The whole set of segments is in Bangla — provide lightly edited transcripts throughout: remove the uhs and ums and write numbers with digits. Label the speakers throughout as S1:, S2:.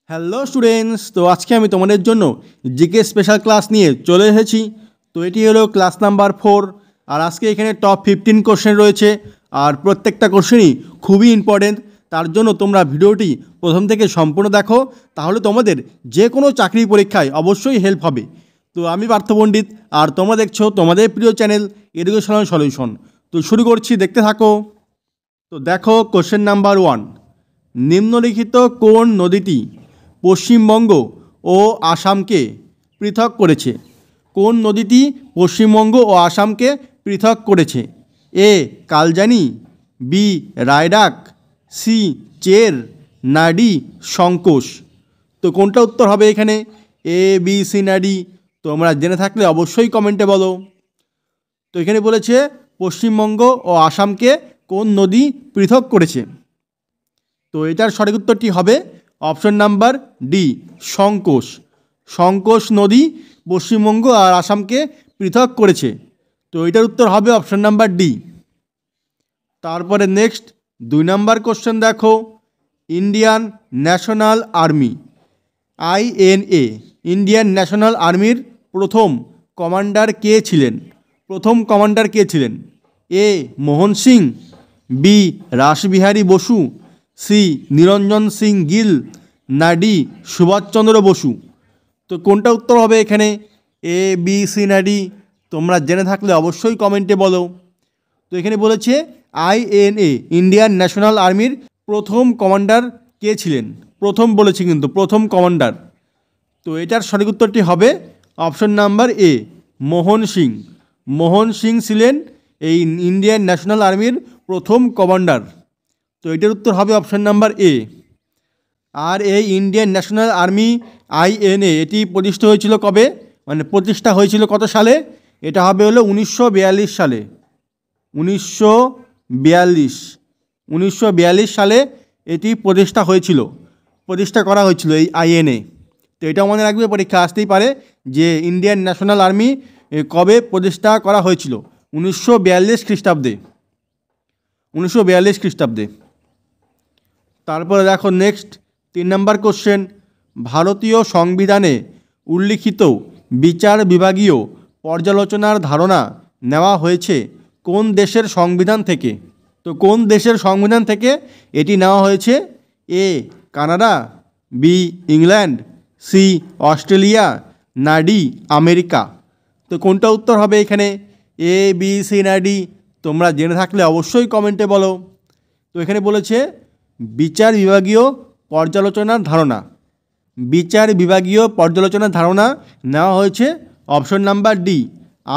S1: হ্যালো স্টুডেন্টস, তো আজকে আমি তোমাদের জন্য জিকে স্পেশাল ক্লাস নিয়ে চলে এসেছি। তো এটি হলো ক্লাস নাম্বার 4। আর আজকে এখানে টপ 15 কোশ্চেন রয়েছে, আর প্রত্যেকটা কোশ্চেনই খুবই ইম্পর্টেন্ট। তার জন্য তোমরা ভিডিওটি প্রথম থেকে সম্পূর্ণ দেখো, তাহলে তোমাদের যে কোনো চাকরি পরীক্ষায় অবশ্যই হেল্প হবে। তো আমি পার্থ পণ্ডিত, আর তোমরা দেখছো তোমাদের প্রিয় চ্যানেল এডুকেশনাল সলিউশন। তো শুরু করছি, দেখতে থাকো। তো দেখো কোশ্চেন নাম্বার 1, নিম্নলিখিত কোন নদীটি পশ্চিমবঙ্গ ও আসামকে পৃথক করেছে? কোন নদীটি পশ্চিমবঙ্গ ও আসামকে পৃথক করেছে? এ কালজানি, বি রায়ডাক, সি চের, না ডি সংকোষ? তো কোনটা উত্তর হবে এখানে? এ বি সি না ডি? তোমরা জেনে থাকলে অবশ্যই কমেন্টে বলো। তো এখানে বলেছে পশ্চিমবঙ্গ ও আসামকে কোন নদী পৃথক করেছে। তো এটার সঠিক উত্তরটি হবে option number D, Sankosh. Sankosh নদী পশ্চিমবঙ্গ আর আসামকে পৃথক করেছে। তো এটার উত্তর হবে অপশন নাম্বার ডি। তারপরে নেক্সট 2 নাম্বার কোশ্চেন দেখো, Indian national army INA, Indian national আর্মির প্রথম কমান্ডার কে ছিলেন? প্রথম কমান্ডার কে ছিলেন? এ মোহন সিং, বি রাসবিহারী বসু, সি নিরঞ্জন সিং গিল, না ডি সুভাষচন্দ্র বসু? তো কোনটা উত্তর হবে এখানে? এ বি সি না ডি? তোমরা জেনে থাকলে অবশ্যই কমেন্টে বলো। তো এখানে বলেছে INA, ইন্ডিয়ান ন্যাশনাল আর্মির প্রথম কমান্ডার কে ছিলেন? প্রথম বলেছে কিন্তু, প্রথম কমান্ডার। তো এটার সঠিক উত্তরটি হবে অপশন নাম্বার এ, মোহন সিং। মোহন সিং ছিলেন এই ইন্ডিয়ান ন্যাশনাল আর্মির প্রথম কমান্ডার। তো এটার উত্তর হবে অপশন নাম্বার এ। আর এই ইন্ডিয়ান ন্যাশনাল আর্মি INA এটি প্রতিষ্ঠা হয়েছিল কবে, মানে প্রতিষ্ঠা হয়েছিল কত সালে? এটা হবে হলো 1942 সালে। 1942 সালে এটি প্রতিষ্ঠা হয়েছিল, প্রতিষ্ঠা করা হয়েছিল এই INA। তো এটা মনে রাখবে, পরীক্ষা আসতেই পারে যে ইন্ডিয়ান ন্যাশনাল আর্মি কবে প্রতিষ্ঠা করা হয়েছিল? 1942 খ্রিস্টাব্দে। 1942 খ্রিস্টাব্দে। তারপরে দেখো নেক্সট 3 নাম্বার কোশ্চেন, ভারতীয় সংবিধানে উল্লিখিত বিচার বিভাগীয় পর্যালোচনার ধারণা নেওয়া হয়েছে কোন দেশের সংবিধান থেকে? তো কোন দেশের সংবিধান থেকে এটি নেওয়া হয়েছে? A Canada, B England, C Australia, না ডি আমেরিকা? তো কোনটা উত্তর হবে এখানে? এ বি সি না ডি? তোমরা জেনে থাকলে অবশ্যই কমেন্টে বলো। তো এখানে বলেছে বিচার বিভাগীয় পর্যালোচনার ধারণা। বিচার বিভাগীয় পর্যালোচনার ধারণা নেওয়া হয়েছে অপশন নাম্বার ডি,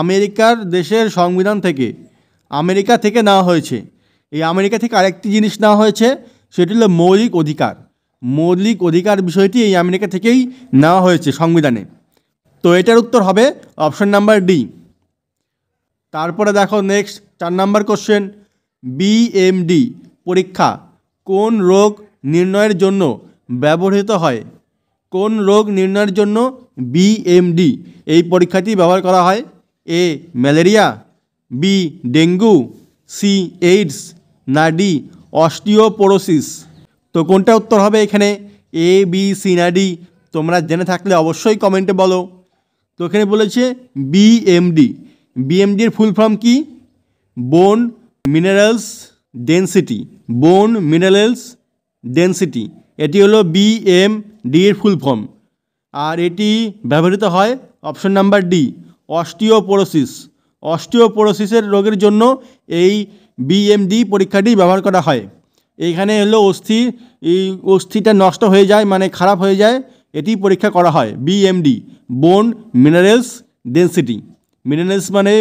S1: আমেরিকার দেশের সংবিধান থেকে। আমেরিকা থেকে নেওয়া হয়েছে। এই আমেরিকা থেকে আরেকটি জিনিস নেওয়া হয়েছে, সেটি হলো মৌলিক অধিকার। মৌলিক অধিকার বিষয়টি এই আমেরিকা থেকেই নেওয়া হয়েছে সংবিধানে। তো এটার উত্তর হবে অপশন নাম্বার ডি। তারপরে দেখো নেক্সট 4 নাম্বার কোশ্চেন, BMD পরীক্ষা কোন রোগ নির্ণয়ের জন্য ব্যবহৃত হয়? কোন রোগ নির্ণয়ের জন্য BMD এই পরীক্ষাটি ব্যবহার করা হয়? A malaria, B dengue, C AIDS, না ডি অস্টিওপোরোসিস? তো কোনটা উত্তর হবে এখানে? এ বি সি না ডি? তোমরা জেনে থাকলে অবশ্যই কমেন্টে বলো। তো এখানে বলেছে BMD। BMDর ফুল ফর্ম কি? বোন মিনারেলস ডেনসিটি। বোন মিনারেলস ডেনসিটি, এটি হলো BMD এর ফুল ফর্ম। আর এটি ব্যবহৃত হয় অপশন নাম্বার ডি, অস্টিওপোরোসিস। অস্টিওপোরোসিসের রোগের জন্য এই BMD পরীক্ষাটি ব্যবহার করা হয়। এইখানে হলো অস্থিটা নষ্ট হয়ে যায়, মানে খারাপ হয়ে যায়, এটি পরীক্ষা করা হয়। BMD, বোন মিনারেলস ডেনসিটি। মিনারেলস মানে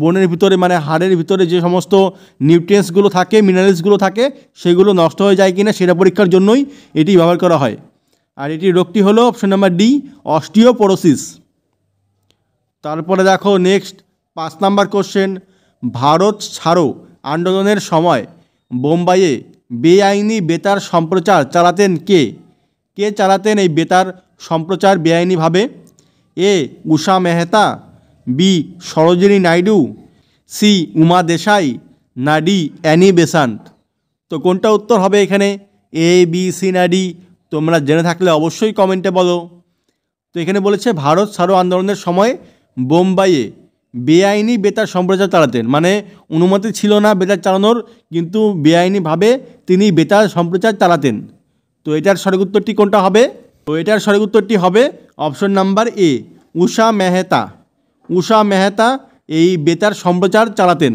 S1: বোনের ভিতরে, মানে হাড়ের ভিতরে যে সমস্ত নিউট্রিয়েন্টসগুলো থাকে, মিনারেলসগুলো থাকে, সেগুলো নষ্ট হয়ে যায় কিনা সেটা পরীক্ষার জন্যই এটি ব্যবহার করা হয়। আর এটির রোগটি হলো অপশন নাম্বার ডি, অস্টিওপোরোসিস। তারপরে দেখো নেক্সট 5 নাম্বার কোশ্চেন, ভারত ছাড়ো আন্দোলনের সময় বোম্বাইয়ে বেআইনি বেতার সম্প্রচার চালাতেন কে? কে চালাতেন এই বেতার সম্প্রচার বেআইনিভাবে? এ উষা মেহতা, বি সরোজিনী নাইডু, সি উমা দেশাই, না ডি অ্যানি বেসান্ট? তো কোনটা উত্তর হবে এখানে? এ বি সি না ডি? তোমরা জেনে থাকলে অবশ্যই কমেন্টে বলো। তো এখানে বলেছে ভারত ছাড়ো আন্দোলনের সময় বোম্বাইয়ে বেআইনি বেতার সম্প্রচার চালাতেন, মানে অনুমতি ছিল না বেতার চালানোর, কিন্তু বেআইনিভাবে তিনি বেতার সম্প্রচার চালাতেন। তো এটার সঠিক উত্তরটি কোনটা হবে? তো এটার সঠিক উত্তরটি হবে অপশন নাম্বার এ, উষা মেহতা। উষা মেহতা এই বেতার সম্প্রচার চালাতেন।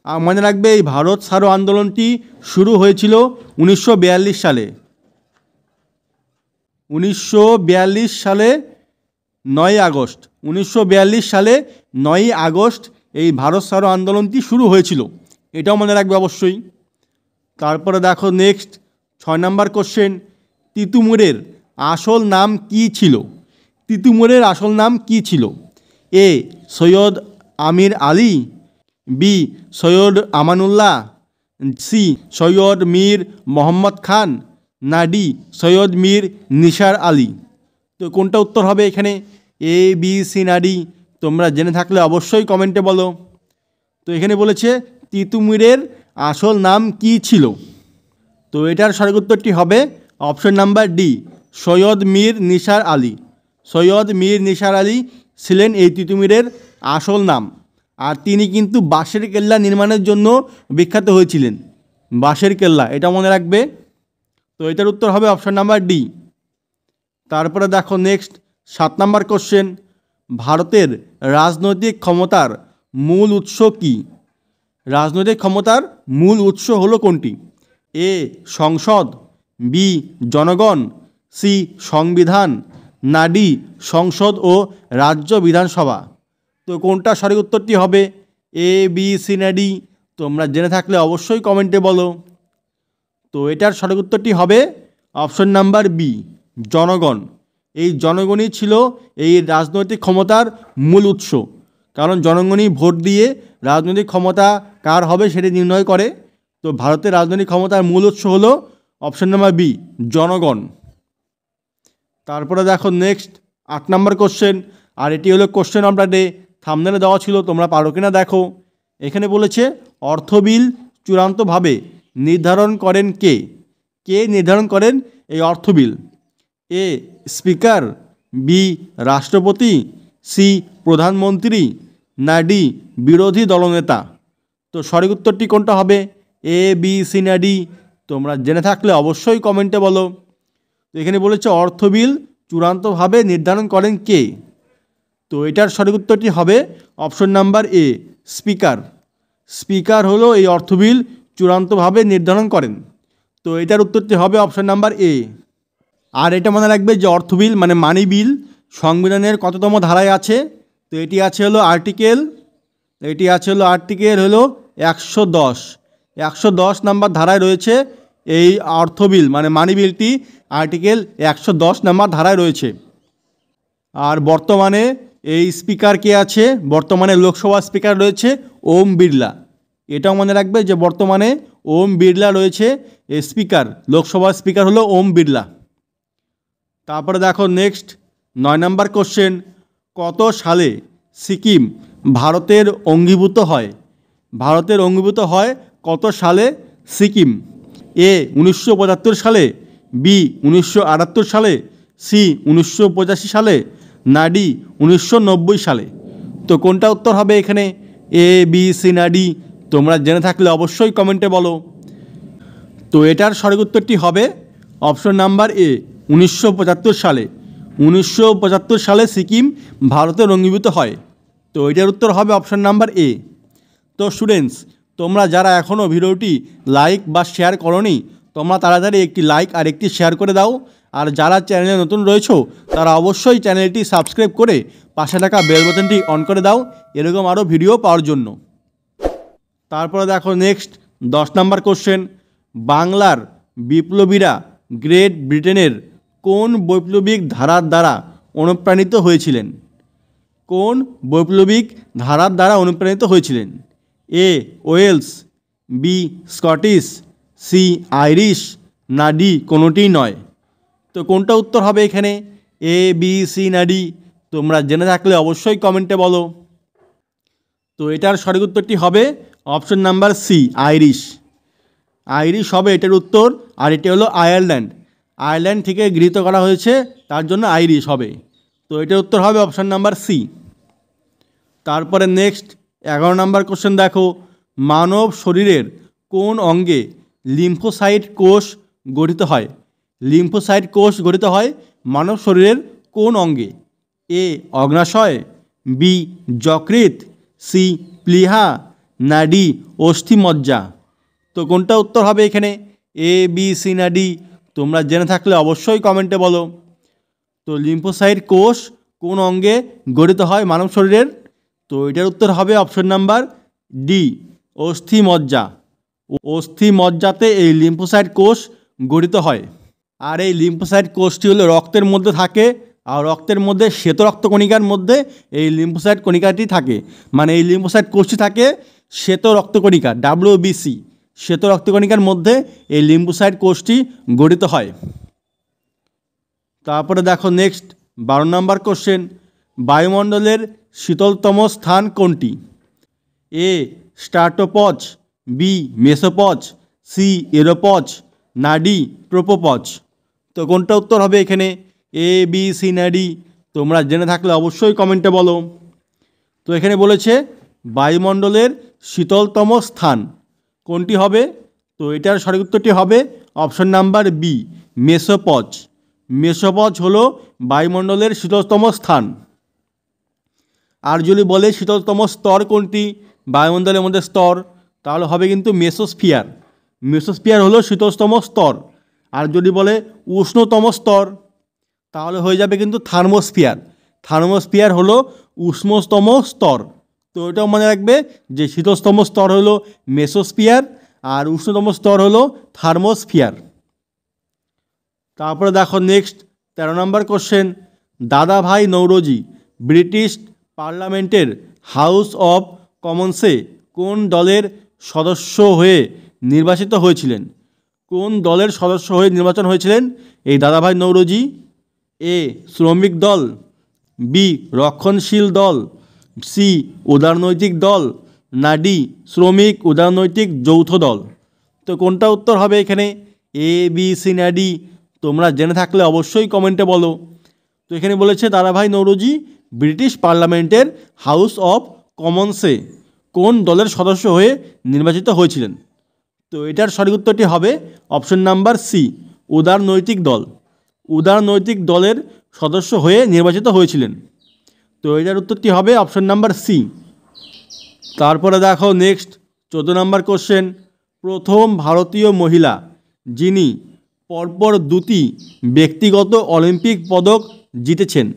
S1: আর মনে রাখবে এই ভারত ছাড়ো আন্দোলনটি শুরু হয়েছিল 1942 সালে। 1942 সালে 9 আগস্ট 1942 সালে 9 আগস্ট এই ভারত ছাড়ো আন্দোলনটি শুরু হয়েছিল, এটাও মনে রাখবে অবশ্যই। তারপরে দেখো নেক্সট 6 নম্বর কোশ্চেন, তিতুমুরের আসল নাম কি ছিল? তিতুমুরের আসল নাম কি ছিল? এ সৈয়দ আমির আলী, বি সৈয়দ আমানুল্লাহ, সি সৈয়দ মীর মোহাম্মদ খান, না ডি সৈয়দ মীর নিসার আলী। তো কোনটা উত্তর হবে এখানে? এ বি সি না ডি? তোমরা জেনে থাকলে অবশ্যই কমেন্টে বলো। তো এখানে বলেছে তিতুমীরের আসল নাম কি ছিল? তো এটার সঠিক উত্তরটি হবে option number D, Syed Mir Nisar Ali. Syed Mir Nisar Ali ছিলেন এই তিতুমীরের আসল নাম। আর তিনি কিন্তু বাঁশের কেল্লা নির্মাণের জন্য বিখ্যাত হয়েছিলেন। বাঁশের কেল্লা, এটা মনে রাখবে। তো এটার উত্তর হবে অপশন নাম্বার ডি। তারপরে দেখো নেক্সট 7 নম্বর কোশ্চেন, ভারতের রাজনৈতিক ক্ষমতার মূল উৎস কী? রাজনৈতিক ক্ষমতার মূল উৎস হলো কোনটি? এ সংসদ, বি জনগণ, সি সংবিধান, না ডি সংসদ ও রাজ্য বিধানসভা। তো কোনটা সঠিক উত্তরটি হবে? এ বি সি না ডি? তোমরা জেনে থাকলে অবশ্যই কমেন্টে বলো। তো এটার সঠিক উত্তরটি হবে অপশন নাম্বার বি, জনগণ। এই জনগণই ছিল এই রাজনৈতিক ক্ষমতার মূল উৎস, কারণ জনগণই ভোট দিয়ে রাজনৈতিক ক্ষমতা কার হবে সেটি নির্ণয় করে। তো ভারতের রাজনৈতিক ক্ষমতার মূল উৎস হলো অপশন নাম্বার বি, জনগণ। তারপরে দেখো নেক্সট 8 নম্বর কোশ্চেন, আর এটি হলো কোশ্চেন অফ দ্য ডে। থাম্বনেলে দেওয়া ছিল, তোমরা পারো কিনা দেখো। এখানে বলেছে অর্থ বিল চূড়ান্তভাবে নির্ধারণ করেন কে? কে নির্ধারণ করেন এই অর্থ বিল? এ স্পিকার, বি রাষ্ট্রপতি, সি প্রধানমন্ত্রী, না ডি বিরোধী দলনেতা। তো সঠিক উত্তরটি কোনটা হবে? এ বি সি না ডি? তোমরা জেনে থাকলে অবশ্যই কমেন্টে বলো। তো এখানে বলেছে অর্থ বিল চূড়ান্তভাবে নির্ধারণ করেন কে? তো এটার সঠিক উত্তরটি হবে অপশন নাম্বার এ, স্পিকার। স্পিকার হলো এই অর্থ বিল চূড়ান্তভাবে নির্ধারণ করেন। তো এটার উত্তরটি হবে অপশন নাম্বার এ। আর এটা মনে রাখবে যে অর্থ বিল মানে মানি বিল সংবিধানের কততম ধারায় আছে? তো এটি আছে হলো আর্টিকেল 110। 110 নাম্বার ধারায় রয়েছে এই অর্থ বিল মানে মানি বিলটি, আর্টিকেল 110 নাম্বার ধারায় রয়েছে। আর বর্তমানে এই স্পিকার কে আছে? বর্তমানে লোকসভা স্পিকার রয়েছে ওম বিড়লা। এটাও মনে রাখবে যে বর্তমানে ওম বিড়লা রয়েছে স্পিকার, লোকসভার স্পিকার হলো ওম বিড়লা। তারপরে দেখো নেক্সট 9 নম্বর কোশ্চেন, কত সালে সিকিম ভারতের অঙ্গীভূত হয়? ভারতের অঙ্গীভূত হয় কত সালে সিকিম? এ 1975 সালে, বি 1978 সালে, সি 1985 সালে, না ডি 1990 সালে। তো কোনটা উত্তর হবে এখানে? এ বি সি না ডি? তোমরা জেনে থাকলে অবশ্যই কমেন্টে বলো। তো এটার সঠিক উত্তরটি হবে অপশন নাম্বার এ, 1975 সালে। 1975 সালে সিকিম ভারতের অঙ্গীভূত হয়। তো এটার উত্তর হবে অপশন নাম্বার এ। তো স্টুডেন্টস, তোমরা যারা এখনও ভিডিওটি লাইক বা শেয়ার করোনি, তোমরা তাড়াতাড়ি একটি লাইক আর একটি শেয়ার করে দাও। আর যারা চ্যানেলে নতুন রয়েছো তারা অবশ্যই চ্যানেলটি সাবস্ক্রাইব করে পাশে থাকা বেল বাটনটি অন করে দাও এরকম আরও ভিডিও পাওয়ার জন্য। তারপরে দেখো নেক্সট 10 নম্বর কোশ্চেন, বাংলার বিপ্লবীরা গ্রেট ব্রিটেনের কোন বৈপ্লবিক ধারার দ্বারা অনুপ্রাণিত হয়েছিলেন? কোন বৈপ্লবিক ধারার দ্বারা অনুপ্রাণিত হয়েছিলেন? A Wales, B Scottish, C Irish, না ডি কোনোটিই নয়। তো কোনটা উত্তর হবে এখানে? এ বি সি না ডি? তোমরা জেনে থাকলে অবশ্যই কমেন্টে বলো। তো এটার সঠিক উত্তরটি হবে option number C, Irish. Irish হবে এটার উত্তর। আর এটি হলো আয়ারল্যান্ড। আয়ারল্যান্ড থেকে গৃহীত করা হয়েছে, তার জন্য আইরিশ হবে। তো এটার উত্তর হবে অপশান নাম্বার সি। তারপরে নেক্সট 11 নম্বর কোশ্চেন দেখো, মানব শরীরের কোন অঙ্গে লিম্ফোসাইট কোষ গঠিত হয়? লিম্ফোসাইট কোষ গঠিত হয় মানব শরীরের কোন অঙ্গে? এ অগ্নাশয়, বি যকৃৎ, সি প্লীহা, না ডি অস্থিমজ্জা। তো কোনটা উত্তর হবে এখানে? এ, বি, সি না ডি? তোমরা জেনে থাকলে অবশ্যই কমেন্টে বলো। তো লিম্ফোসাইট কোষ কোন অঙ্গে গঠিত হয় মানব শরীরের? তো এটার উত্তর হবে অপশন নাম্বার ডি, অস্থিমজ্জা। অস্থিমজ্জাতে এই লিম্ফোসাইট কোষ গঠিত হয়। আর এই লিম্ফোসাইট কোষটি হলো রক্তের মধ্যে থাকে, আর রক্তের মধ্যে শ্বেত রক্তকণিকার মধ্যে এই লিম্ফোসাইট কণিকাটি থাকে। মানে এই লিম্ফোসাইট কোষটি থাকে শ্বেত রক্তকণিকা, WBC, শ্বেত রক্তকণিকার মধ্যে এই লিম্ফোসাইট কোষটি গঠিত হয়। তারপরে দেখো নেক্সট 12 নম্বর কোশ্চেন, বায়ুমণ্ডলের শীতলতম স্থান কোনটি? এ স্ট্রাটোপজ, বি মেসোপজ, সি এরোপজ, না ডি ট্রোপোপজ। তো কোনটা উত্তর হবে এখানে? এ, বি, সি না ডি? তোমরা জেনে থাকলে অবশ্যই কমেন্টে বলো। তো এখানে বলেছে বায়ুমণ্ডলের শীতলতম স্থান কোনটি হবে? তো এটার সঠিক উত্তরটি হবে option number B, mesopause. Mesopause হলো বায়ুমণ্ডলের শীতলতম স্থান। আর যদি বলে শীতলতম স্তর কোনটি বায়ুমণ্ডলের মধ্যে স্তর, তাহলে হবে কিন্তু মেসোস্ফিয়ার। মেসোস্ফিয়ার হলো শীতলতম স্তর। আর যদি বলে উষ্ণতম স্তর, তাহলে হয়ে যাবে কিন্তু থার্মোস্ফিয়ার। থার্মোস্ফিয়ার হলো উষ্ণতম স্তর। তো এটাও মনে রাখবে যে শীতলতম স্তর হলো মেসোস্ফিয়ার, আর উষ্ণতম স্তর হলো থার্মোস্ফিয়ার। তারপরে দেখো নেক্সট 13 নম্বর কোশ্চেন, দাদাভাই নৌরোজি ব্রিটিশ পার্লামেন্টের হাউস অব কমন্সে কোন দলের সদস্য হয়ে নির্বাচিত হয়েছিলেন? কোন দলের সদস্য হয়ে নির্বাচন হয়েছিলেন এই দাদাভাই নৌরোজি? এ শ্রমিক দল, বি রক্ষণশীল দল, সি উদারনৈতিক দল, না ডি শ্রমিক উদারনৈতিক যৌথ দল। তো কোনটা উত্তর হবে এখানে? এ, বি, সি না ডি? তোমরা জেনে থাকলে অবশ্যই কমেন্টে বলো। তো এখানে বলেছে দাদাভাই নৌরোজি ব্রিটিশ পার্লামেন্টের হাউস অব কমন্সে কোন দলের সদস্য হয়ে নির্বাচিত হয়েছিলেন? তো এটার সঠিক উত্তরটি হবে অপশন নাম্বার সি, উদারনৈতিক দল। উদারনৈতিক দলের সদস্য হয়ে নির্বাচিত হয়েছিলেন। তো এটার উত্তরটি হবে অপশন নাম্বার সি। তারপরে দেখো নেক্সট 14 নম্বর কোশ্চেন, প্রথম ভারতীয় মহিলা যিনি পরপর দুটি ব্যক্তিগত অলিম্পিক পদক জিতেছেন।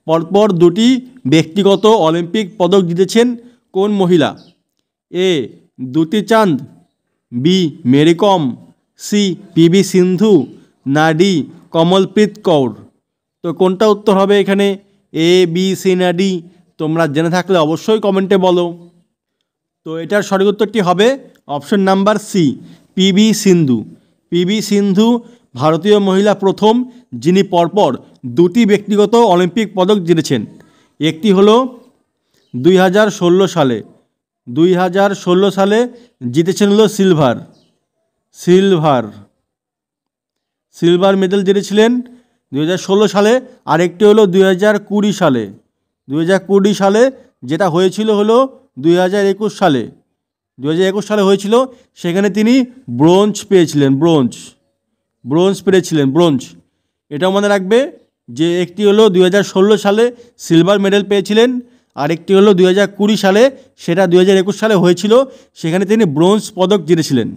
S1: পরপর দুটি ব্যক্তিগত অলিম্পিক পদক জিতেছেন কোন মহিলা? এ দ্যুতি চাঁদ, বি মেরি কম, সি পিভি সিন্ধু, না ডি কমলপ্রীত কৌর। তো কোনটা উত্তর হবে এখানে? এ, বি, সি না ডি? তোমরা জেনে থাকলে অবশ্যই কমেন্টে বলো। তো এটার সঠিক উত্তরটি হবে অপশন নাম্বার সি, পিভি সিন্ধু। পিভি সিন্ধু ভারতীয় মহিলা প্রথম যিনি পরপর দুটি ব্যক্তিগত অলিম্পিক পদক জিতেছেন। একটি হলো 2016 সালে, 2016 সালে জিতেছেন হলো সিলভার মেডেল জিতেছিলেন 2016 সালে। আরেকটি হলো 2020 সালে। 2020 সালে যেটা হয়েছিল হলো 2021 সালে। 2021 সালে হয়েছিল, সেখানে তিনি ব্রোঞ্জ পেয়েছিলেন। ব্রোঞ্জ পেয়েছিলেন। এটাও মনে রাখবে যে একটি হলো 2016 সালে সিলভার মেডেল পেয়েছিলেন, আরেকটি হলো 2020 সালে, সেটা 2021 সালে হয়েছিল, সেখানে তিনি ব্রোঞ্জ পদক জিতেছিলেন।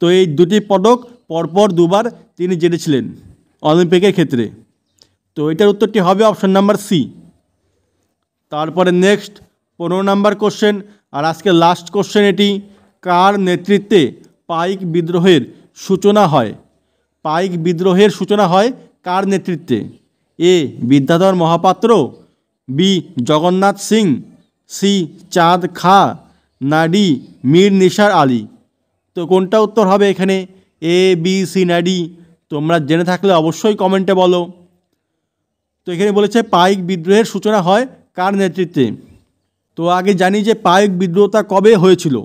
S1: তো এই দুটি পদক পরপর দুবার তিনি জিতেছিলেন অলিম্পিকের ক্ষেত্রে। তো এটার উত্তরটি হবে অপশন নাম্বার সি। তারপরে নেক্সট 15 নম্বর কোশ্চেন, আর আজকে লাস্ট কোশ্চেন এটি, কার নেতৃত্বে পাইক বিদ্রোহের সূচনা হয়? পাইক বিদ্রোহের সূচনা হয় কার নেতৃত্বে? এ বিদ্যাধর মহাপাত্র, বি জগন্নাথ সিং, সি চাঁদ খা, না ডি মীর নিসার আলী। তো কোনটা উত্তর হবে এখানে? এ, বি, সি না ডি? তোমরা জেনে থাকলে অবশ্যই কমেন্টে বলো। তো এখানে বলেছে পাইক বিদ্রোহের সূচনা হয় কার নেতৃত্বে। তো আগে জানি যে পাইক বিদ্রোহটা কবে হয়েছিল,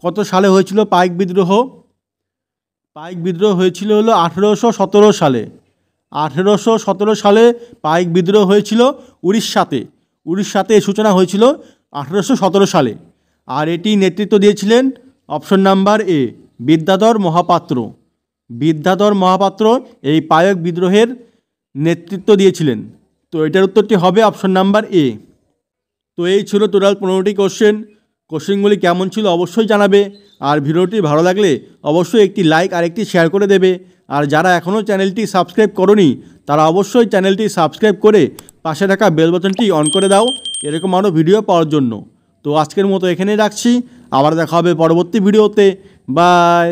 S1: কত সালে হয়েছিল পাইক বিদ্রোহ। পাইক বিদ্রোহ হয়েছিল হলো 1817 সালে। 1817 সালে পাইক বিদ্রোহ হয়েছিল উড়িষ্যাতে এর সূচনা হয়েছিল 1817 সালে। আর এটি নেতৃত্ব দিয়েছিলেন option number A Bidyadhar Mohapatra. Bidyadhar Mohapatra এই পাইক বিদ্রোহের নেতৃত্ব দিয়েছিলেন। তো এটার উত্তরটি হবে অপশন নাম্বার এ। তো এই ছিল টোটাল 15টি কোশ্চেনগুলি কেমন ছিল অবশ্যই জানাবে। আর ভিডিওটি ভালো লাগলে অবশ্যই একটি লাইক আর একটি শেয়ার করে দেবে। আর যারা এখনও চ্যানেলটি সাবস্ক্রাইব করোনি তারা অবশ্যই চ্যানেলটি সাবস্ক্রাইব করে পাশে থাকা বেল বাটনটি অন করে দাও এরকম আরও ভিডিও পাওয়ার জন্য। তো আজকের মতো এখানেই রাখছি, আবার দেখা হবে পরবর্তী ভিডিওতে। বাই।